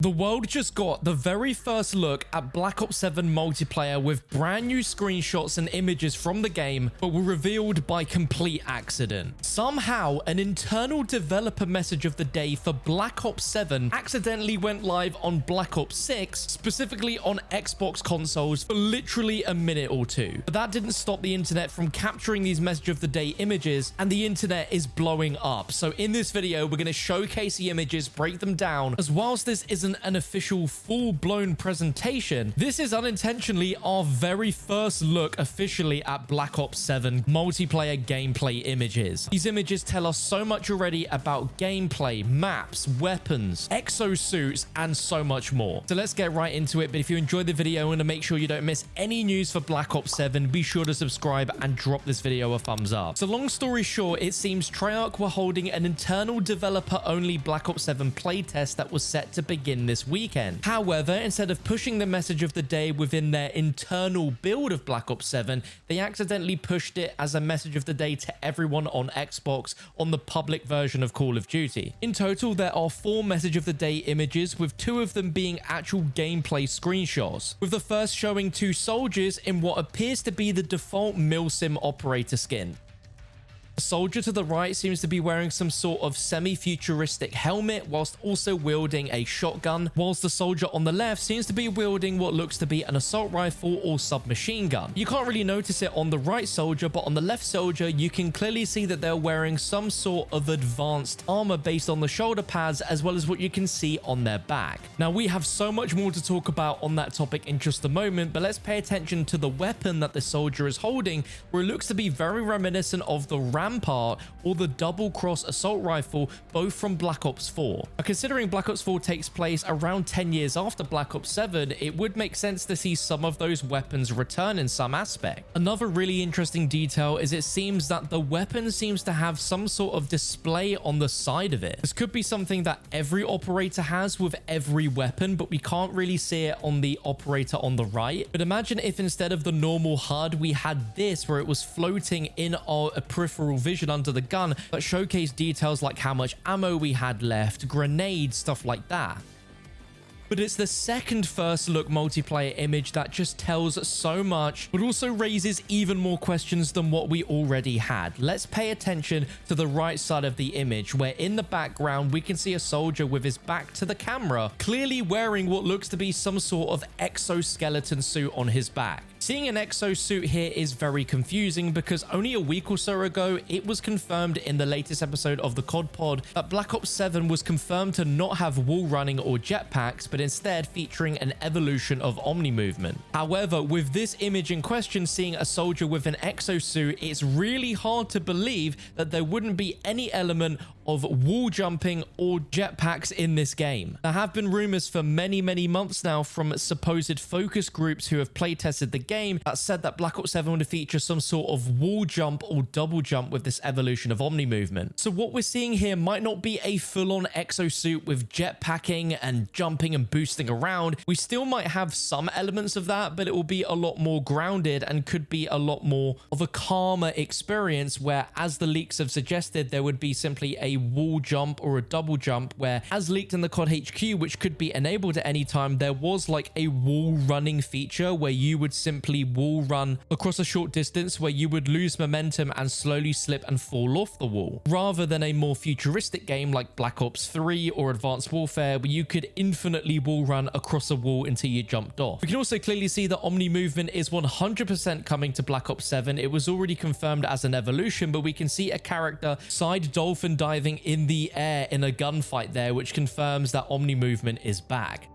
The world just got the very first look at Black Ops 7 multiplayer with brand new screenshots and images from the game, but were revealed by complete accident. Somehow, an internal developer message of the day for Black Ops 7 accidentally went live on Black Ops 6, specifically on Xbox consoles, for literally a minute or two. But that didn't stop the internet from capturing these message of the day images, and the internet is blowing up. So in this video, we're going to showcase the images, break them down, as whilst this isn't an official full-blown presentation, this is unintentionally our very first look officially at Black Ops 7 multiplayer gameplay images. These images tell us so much already about gameplay, maps, weapons, exosuits, and so much more. So let's get right into it. But if you enjoyed the video and to make sure you don't miss any news for Black Ops 7, be sure to subscribe and drop this video a thumbs up. So long story short, it seems Treyarch were holding an internal developer-only Black Ops 7 playtest that was set to begin this weekend. However, instead of pushing the message of the day within their internal build of Black Ops 7, they accidentally pushed it as a message of the day to everyone on Xbox on the public version of Call of Duty. In total, there are 4 message of the day images, with 2 of them being actual gameplay screenshots, with the first showing 2 soldiers in what appears to be the default Milsim operator skin. The soldier to the right seems to be wearing some sort of semi-futuristic helmet whilst also wielding a shotgun, whilst the soldier on the left seems to be wielding what looks to be an assault rifle or submachine gun. You can't really notice it on the right soldier, but on the left soldier you can clearly see that they're wearing some sort of advanced armor based on the shoulder pads, as well as what you can see on their back. Now, we have so much more to talk about on that topic in just a moment, but let's pay attention to the weapon that the soldier is holding, where it looks to be very reminiscent of the Rampart or the double cross assault rifle, both from Black Ops 4. Now, considering Black Ops 4 takes place around 10 years after Black Ops 7, it would make sense to see some of those weapons return in some aspect. Another really interesting detail is it seems that the weapon seems to have some sort of display on the side of it. This could be something that every operator has with every weapon, but we can't really see it on the operator on the right. But imagine if instead of the normal HUD, we had this where it was floating in our peripheral vision under the gun that showcased details like how much ammo we had left, grenades, stuff like that. But it's the second first look multiplayer image that just tells so much, but also raises even more questions than what we already had. Let's pay attention to the right side of the image, where in the background we can see a soldier with his back to the camera, clearly wearing what looks to be some sort of exoskeleton suit on his back. Seeing an exosuit here is very confusing because only a week or so ago, it was confirmed in the latest episode of the COD Pod that Black Ops 7 was confirmed to not have wall running or jetpacks, but instead featuring an evolution of Omni movement. However, with this image in question, seeing a soldier with an exosuit, it's really hard to believe that there wouldn't be any element of wall jumping or jetpacks in this game. There have been rumors for many months now from supposed focus groups who have playtested the game that said that Black Ops 7 would feature some sort of wall jump or double jump with this evolution of Omni movement. So what we're seeing here might not be a full-on exosuit with jetpacking and jumping and boosting around. We still might have some elements of that, but it will be a lot more grounded and could be a lot more of a calmer experience, where, as the leaks have suggested, there would be simply a wall jump or a double jump, where, as leaked in the COD HQ, which could be enabled at any time, there was like a wall running feature where you would simply wall run across a short distance, where you would lose momentum and slowly slip and fall off the wall, rather than a more futuristic game like Black Ops 3 or Advanced Warfare, where you could infinitely wall run across a wall until you jumped off. We can also clearly see that Omni movement is 100% coming to Black Ops 7. It was already confirmed as an evolution, but we can see a character side dolphin diving in the air in a gunfight there, which confirms that Omni movement is back.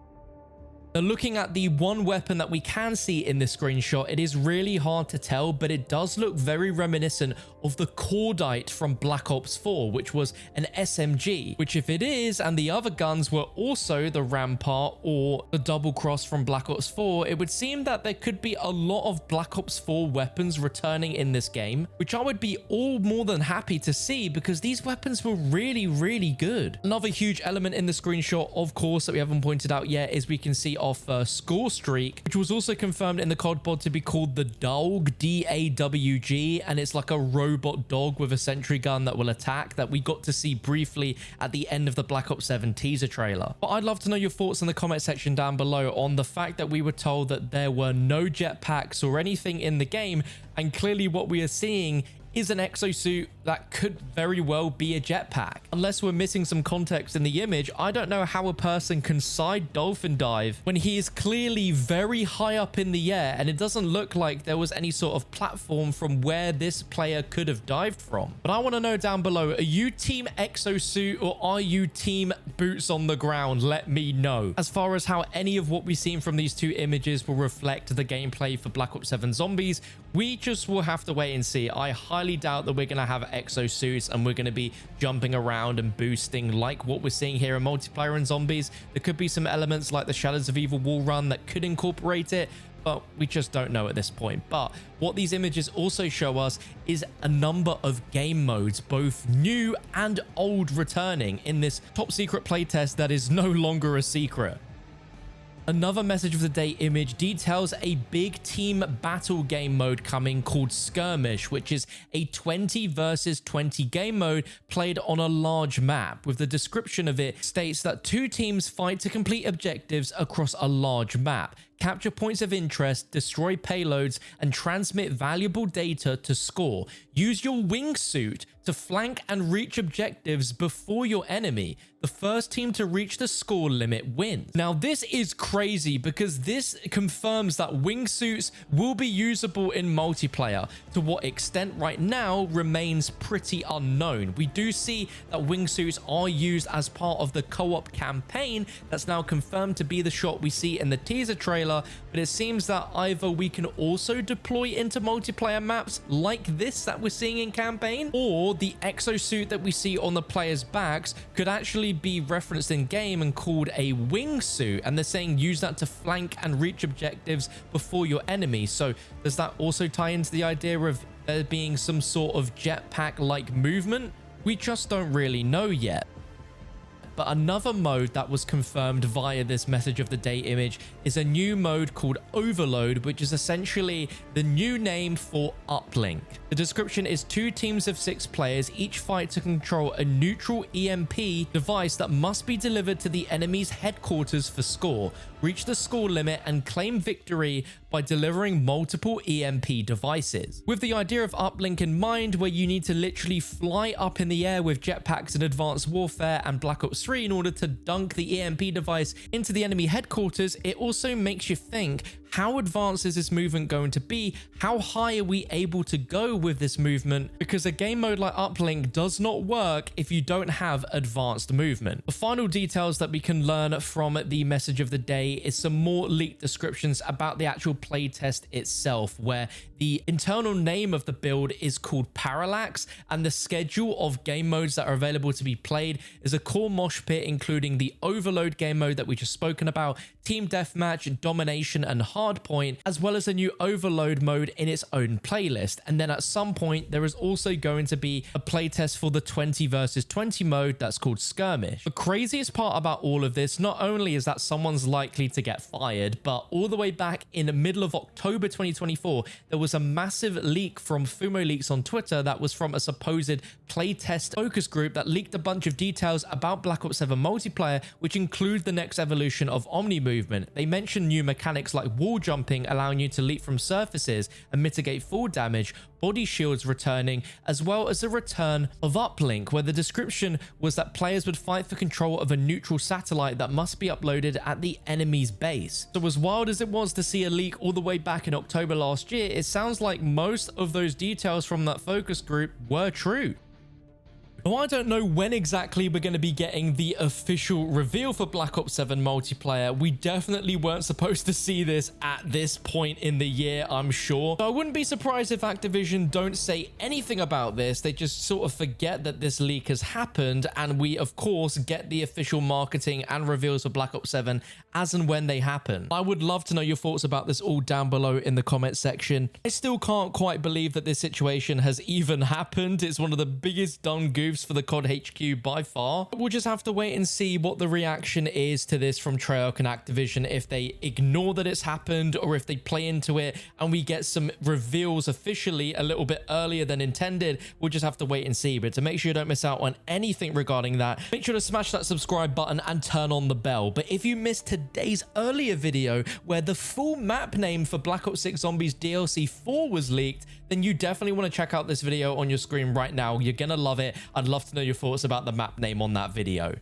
Now, looking at the one weapon that we can see in this screenshot, it is really hard to tell, but it does look very reminiscent of the Cordite from Black Ops 4, which was an SMG, which, if it is, and the other guns were also the Rampart or the Double Cross from Black Ops 4, it would seem that there could be a lot of Black Ops 4 weapons returning in this game, which I would be all more than happy to see because these weapons were really good. Another huge element in the screenshot, of course, that we haven't pointed out yet is we can see our first score streak, which was also confirmed in the COD bod to be called the Dawg, D-A-W-G, and it's like a robot dog with a sentry gun that will attack that we got to see briefly at the end of the Black Ops 7 teaser trailer. But I'd love to know your thoughts in the comment section down below on the fact that we were told that there were no jetpacks or anything in the game, and clearly what we are seeing is an exosuit that could very well be a jetpack. Unless we're missing some context in the image, I don't know how a person can side dolphin dive when he is clearly very high up in the air, and it doesn't look like there was any sort of platform from where this player could have dived from. But I want to know down below, are you team exosuit or are you team boots on the ground? Let me know. As far as how any of what we've seen from these two images will reflect the gameplay for Black Ops 7 Zombies, we just will have to wait and see. I highly doubt that we're going to have exosuits and we're going to be jumping around and boosting like what we're seeing here in multiplayer and Zombies. There could be some elements like the Shadows of Evil wall run that could incorporate it, but we just don't know at this point. But what these images also show us is a number of game modes, both new and old, returning in this top secret playtest that is no longer a secret. Another message of the day image details a big team battle game mode coming called Skirmish, which is a 20 versus 20 game mode played on a large map. With the description of it states that two teams fight to complete objectives across a large map, capture points of interest, destroy payloads, and transmit valuable data to score. Use your wingsuit to flank and reach objectives before your enemy. The first team to reach the score limit wins. Now, this is crazy because this confirms that wingsuits will be usable in multiplayer. To what extent right now remains pretty unknown. We do see that wingsuits are used as part of the co-op campaign that's now confirmed to be the shot we see in the teaser trailer, but it seems that either we can also deploy into multiplayer maps like this that we're seeing in campaign, or the exosuit that we see on the players' backs could actually be referenced in game and called a wingsuit, and they're saying use that to flank and reach objectives before your enemy. So does that also tie into the idea of there being some sort of jetpack like movement? We just don't really know yet. But another mode that was confirmed via this message of the day image is a new mode called Overload, which is essentially the new name for Uplink. The description is 2 teams of 6 players each fight to control a neutral EMP device that must be delivered to the enemy's headquarters for score. Reach the score limit and claim victory by delivering multiple EMP devices. With the idea of Uplink in mind, where you need to literally fly up in the air with jetpacks in Advanced Warfare and Black Ops 3 in order to dunk the EMP device into the enemy headquarters, it also makes you think, how advanced is this movement going to be? How high are we able to go with this movement? Because a game mode like Uplink does not work if you don't have advanced movement. The final details that we can learn from the message of the day is some more leaked descriptions about the actual playtest itself, where the internal name of the build is called Parallax, and the schedule of game modes that are available to be played is a core mosh pit, including the Overload game mode that we just spoken about, Team Deathmatch, Domination, and Hardpoint, as well as a new Overload mode in its own playlist. And then at some point, there is also going to be a playtest for the 20 versus 20 mode that's called Skirmish. The craziest part about all of this, not only is that someone's likely to get fired, but all the way back in the middle of October 2024, there was a massive leak from Fumo Leaks on Twitter that was from a supposed playtest focus group that leaked a bunch of details about Black Ops 7 multiplayer, which include the next evolution of Omni movement. They mentioned new mechanics like wall jumping, allowing you to leap from surfaces and mitigate fall damage, body shields returning, as well as the return of Uplink, where the description was that players would fight for control of a neutral satellite that must be uploaded at the enemy's base. So as wild as it was to see a leak all the way back in October last year, it sounds like most of those details from that focus group were true. Now, I don't know when exactly we're going to be getting the official reveal for Black Ops 7 multiplayer. We definitely weren't supposed to see this at this point in the year, I'm sure. So I wouldn't be surprised if Activision don't say anything about this. They just sort of forget that this leak has happened, and we, of course, get the official marketing and reveals for Black Ops 7 as and when they happen. I would love to know your thoughts about this all down below in the comment section. I still can't quite believe that this situation has even happened. It's one of the biggest dumb goofs moves for the COD HQ by far. We'll just have to wait and see what the reaction is to this from Treyarch and Activision, if they ignore that it's happened or if they play into it and we get some reveals officially a little bit earlier than intended. We'll just have to wait and see. But to make sure you don't miss out on anything regarding that, make sure to smash that subscribe button and turn on the bell. But if you missed today's earlier video where the full map name for Black Ops 6 Zombies DLC 4 was leaked, then you definitely want to check out this video on your screen right now. You're gonna love it. I'd love to know your thoughts about the map name on that video.